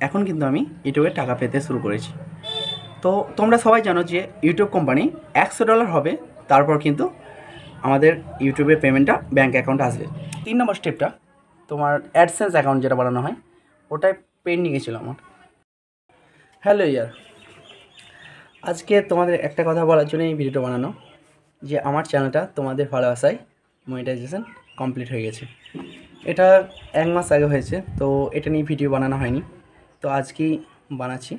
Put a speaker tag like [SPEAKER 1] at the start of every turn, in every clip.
[SPEAKER 1] এখন কিন্তু আমি ইউটিউবে টাকা পেতে শুরু করেছি। তো তোমরা সবাই জানো যে ইউটিউব কোম্পানি $100 হবে, তারপর কিন্তু আমাদের ইউটিউবের পেমেন্টটা ব্যাঙ্ক অ্যাকাউন্টে আসবে। 3 নম্বর স্টেপটা তোমার অ্যাডসেন্স অ্যাকাউন্ট যেটা বানানো হয়, ওটাই পেন্ডিংয়ে ছিল আমার। হ্যালো ইয়ার, আজকে তোমাদের একটা কথা বলার জন্য এই ভিডিওটা বানানো, যে আমার চ্যানেলটা তোমাদের ভালোবাসায় মনিটাইজেশন কমপ্লিট হয়ে গেছে। এটা 1 মাস আগে হয়েছে, তো এটা নিয়ে ভিডিও বানানো হয়নি, তো আজকেই বানাচ্ছি।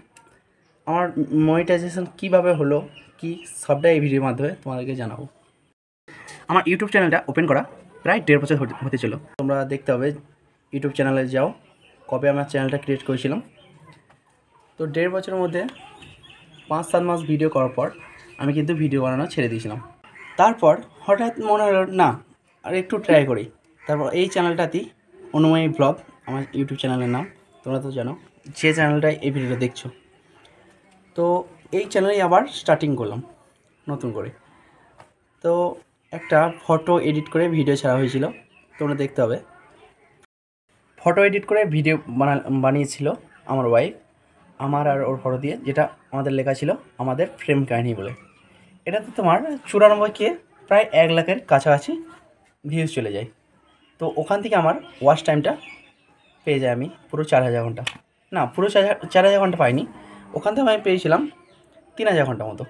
[SPEAKER 1] আমার মনিটাইজেশন কীভাবে হলো কি সবটা এই ভিডিওর মাধ্যমে তোমাদেরকে জানাবো। আমার ইউটিউব চ্যানেলটা ওপেন করা প্রায় 1.5 বছর হতে ছিল। তোমরা দেখতে হবে ইউটিউব চ্যানেলে যাও, কবে আমার চ্যানেলটা ক্রিয়েট করেছিলাম। তো 1.5 বছরের মধ্যে 5-7 মাস ভিডিও করার পর আমি কিন্তু ভিডিও বানানো ছেড়ে দিয়েছিলাম। তারপর হঠাৎ মনে হলো না, আর একটু ট্রাই করি। তারপর এই চ্যানেলটাতেই অনুময়ী ব্লগ আমার ইউটিউব চ্যানেলের নাম, তোমরা তো জানো, যে চ্যানেলটায় এই ভিডিওটা দেখছো। তো এই চ্যানেলেই আবার স্টার্টিং করলাম নতুন করে। তো একটা ফটো এডিট করে ভিডিও ছাড়া হয়েছিল, তোমরা দেখতে হবে। ফটো এডিট করে ভিডিও বানিয়েছিল আমার ওয়াইফ, আমার আর ওর ফটো দিয়ে, যেটা আমাদের লেখা ছিল আমাদের প্রেম কাহিনী বলে। এটাতে তোমার 94K প্রায় 1 লাখের কাছাকাছি ভিউজ চলে যায়। তো ওখান থেকে আমার ওয়াচ টাইমটা পেয়ে যাই আমি পুরো 4000 ঘন্টা, না পুরো 4000 ঘন্টা পাইনি, ওখান থেকে আমি পেয়েছিলাম 3000 ঘন্টা মতো।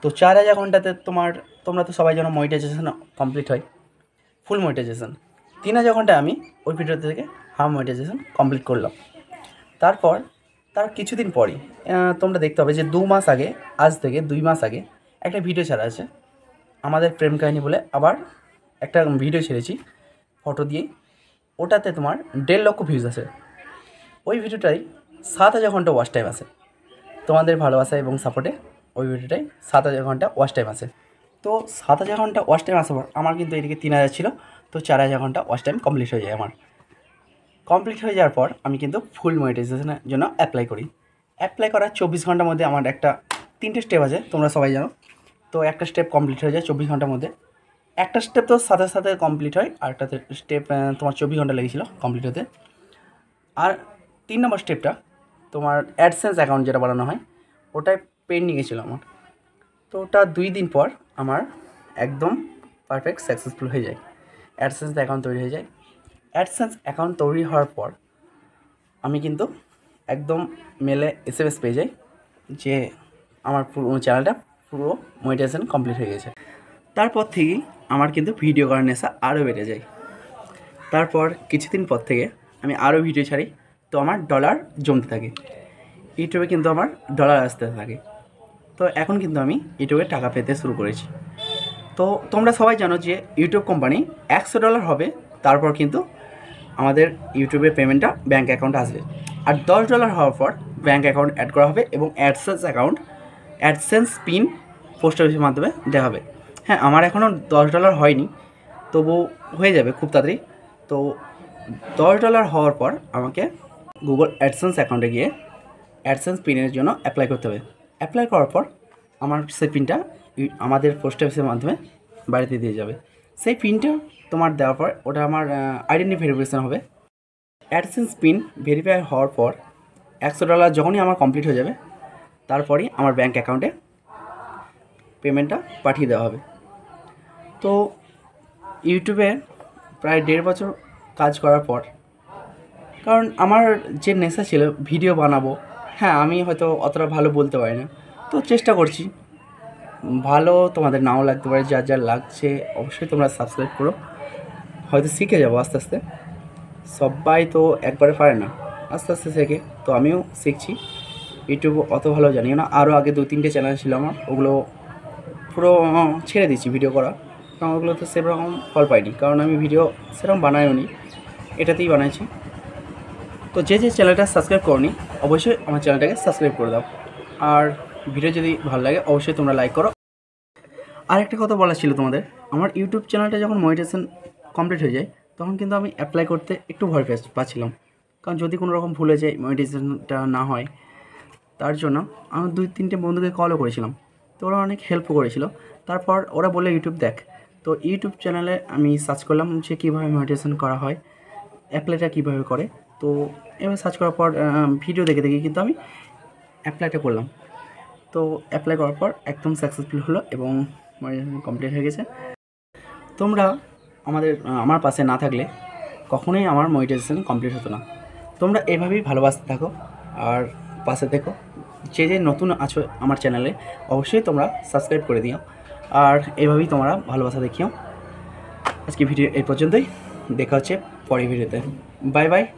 [SPEAKER 1] তো 4000 ঘন্টাতে তোমরা তো সবাই জানো মনিটাইজেশন কমপ্লিট হয়, ফুল মনিটাইজেশন। 3000 ঘন্টায় আমি ওই ভিডিও থেকে হাফ মনিটাইজেশন কমপ্লিট করলাম। তারপর তার কিছুদিন পরই তোমরা দেখতে হবে যে 2 মাস আগে, আজ থেকে 2 মাস আগে একটা ভিডিও ছাড়া আছে আমাদের প্রেম কাহিনী বলে। আবার একটা ভিডিও ছেড়েছি ফটো দিয়ে, ওটাতে তোমার 1.5 লক্ষ ভিউজ আছে। ওই ভিডিওটাই 7000 ঘন্টা ওয়াচ টাইম আছে। তোমাদের ভালোবাসা এবং সাপোর্টে ওই ভিডিওটাই 7000 ঘন্টা ওয়াচ টাইম আছে। তো 7000 ঘন্টা ওয়াচ টাইম আসার পর আমার কিন্তু এদিকে 3000 ছিল, তো 4000 ঘন্টা ওয়াচ টাইম কমপ্লিট হয়ে যায় আমার। কমপ্লিট হয়ে যাওয়ার পর আমি কিন্তু ফুল মনিটাইজেশনের জন্য অ্যাপ্লাই করি। অ্যাপ্লাই করার 24 ঘন্টার মধ্যে আমার একটা 3টে স্টেপ আছে, তোমরা সবাই জানো। তো একটা স্টেপ কমপ্লিট হয়ে যায় 24 ঘন্টার মধ্যে। একটা স্টেপ তো সাথে সাথে কমপ্লিট হয়, আর একটা স্টেপ তোমার 24 ঘন্টা লেগেছিলো কমপ্লিট হতে। আর 3 নম্বর স্টেপটা তোমার অ্যাডসেন্স অ্যাকাউন্ট যেটা বানানো হয়, ওটাই পেন্ডিংয়ে ছিল আমার। তো ওটা 2 দিন পর আমার একদম পারফেক্ট সাকসেসফুল হয়ে যায়, অ্যাডসেন্স অ্যাকাউন্ট তৈরি হয়ে যায়। অ্যাডসেন্স অ্যাকাউন্ট তৈরি হওয়ার পর আমি কিন্তু একদম মেলে SMS পেয়ে যাই যে আমার পুরো চ্যানেলটা পুরো মনিটাইজেশন কমপ্লিট হয়ে গেছে। তারপর থেকেই আমার কিন্তু ভিডিও করার নেশা আরও বেড়ে যায়। তারপর কিছুদিন পর থেকে আমি আরও ভিডিও ছাড়ি, তো আমার ডলার জমতে থাকে, ইউটিউবে কিন্তু আমার ডলার আসতে থাকে। তো এখন কিন্তু আমি ইউটিউবে টাকা পেতে শুরু করেছি। তো তোমরা সবাই জানো যে ইউটিউব কোম্পানি $100 হবে, তারপর কিন্তু আমাদের ইউটিউবের পেমেন্টটা ব্যাঙ্ক অ্যাকাউন্টে আসবে। আর $10 হওয়ার পর ব্যাঙ্ক অ্যাকাউন্ট অ্যাড করা হবে এবং অ্যাডসেন্স পিন পোস্ট অফিসের মাধ্যমে দেওয়া হবে। হ্যাঁ, আমার এখনও $10 হয়নি, তবু হয়ে যাবে খুব তাড়াতাড়ি। তো $10 হওয়ার পর আমাকে গুগল অ্যাডসেন্স অ্যাকাউন্টে গিয়ে অ্যাডসেন্স পিনের জন্য অ্যাপ্লাই করতে হবে। অ্যাপ্লাই করার পর আমার সেই পিনটা আমাদের পোস্ট অফিসের মাধ্যমে বাড়িতে দিয়ে যাবে। সেই পিনটা তোমার দেওয়ার পর ওটা আমার আইডেন্টি ভেরিফিকেশান হবে। অ্যাডসেন্স পিন ভেরিফাই হওয়ার পর $100 যখনই আমার কমপ্লিট হয়ে যাবে, তারপরই আমার ব্যাঙ্ক অ্যাকাউন্টে পেমেন্টটা পাঠিয়ে দেওয়া হবে। তো ইউটিউবে প্রায় 1.5 বছর কাজ করার পর, কারণ আমার যে নেশা ছিল ভিডিও বানাবো, হ্যাঁ আমি হয়তো অতটা ভালো বলতে পারি না, তো চেষ্টা করছি। ভালো তোমাদের নাও লাগতে পারে, যার যার লাগছে অবশ্যই তোমরা সাবস্ক্রাইব করো, হয়তো শিখে যাবো আস্তে আস্তে। সবাই তো একবারে পারে না, আস্তে আস্তে শেখে। তো আমিও শিখছি, ইউটিউব অত ভালো জানিও না। আরও আগে 2-3টে চ্যানেল ছিল আমার, ওগুলো পুরো ছেড়ে দিচ্ছি ভিডিও করা, কারণ ওগুলো তো সেরকম ফল পাইনি, কারণ আমি ভিডিও সেরকম বানাইও নি, এটাতেই বানাইছি। তো যে চ্যানেলটা সাবস্ক্রাইব করনি, অবশ্যই আমার চ্যানেলটাকে সাবস্ক্রাইব করে দাও। আর ভিডিও যদি ভালো লাগে অবশ্যই তোমরা লাইক করো। আর একটা কথা বলা ছিল তোমাদের, আমার ইউটিউব চ্যানেলটা যখন মনিটাইজেশন কমপ্লিট হয়ে যায়, তখন কিন্তু আমি অ্যাপ্লাই করতে একটু ভয় পাচ্ছিলাম, কারণ যদি কোনো রকম ভুলে যায় মনিটাইজেশনটা না হয়। তার জন্য আমি 2-3টে বন্ধুকে কলও করেছিলাম, তো ওরা অনেক হেল্পও করেছিল। তারপর ওরা বললো ইউটিউব দেখ, তো ইউটিউব চ্যানেলে আমি সার্চ করলাম যে কীভাবে মনিটাইজেশন করা হয়, অ্যাপ্লাইটা কীভাবে করে। তো এবার সার্চ করার পর ভিডিও দেখে দেখে কিন্তু আমি অ্যাপ্লাইটা করলাম। তো অ্যাপ্লাই করার পর একদম সাকসেসফুল হলো এবং কমপ্লিট হয়ে গেছে। তোমরা আমার পাশে না থাকলে কখনোই আমার মনিটাইজেশন কমপ্লিট হতো না। তোমরা এভাবেই ভালোবাসতে থাকো আর পাশে থেকো। যে নতুন আছো আমার চ্যানেলে অবশ্যই তোমরা সাবস্ক্রাইব করে দিও আর এভাবেই তোমরা ভালোবাসা দেখিও। আজকে ভিডিও এই পর্যন্তই, দেখা হচ্ছে পরের ভিডিওতে। Bye bye.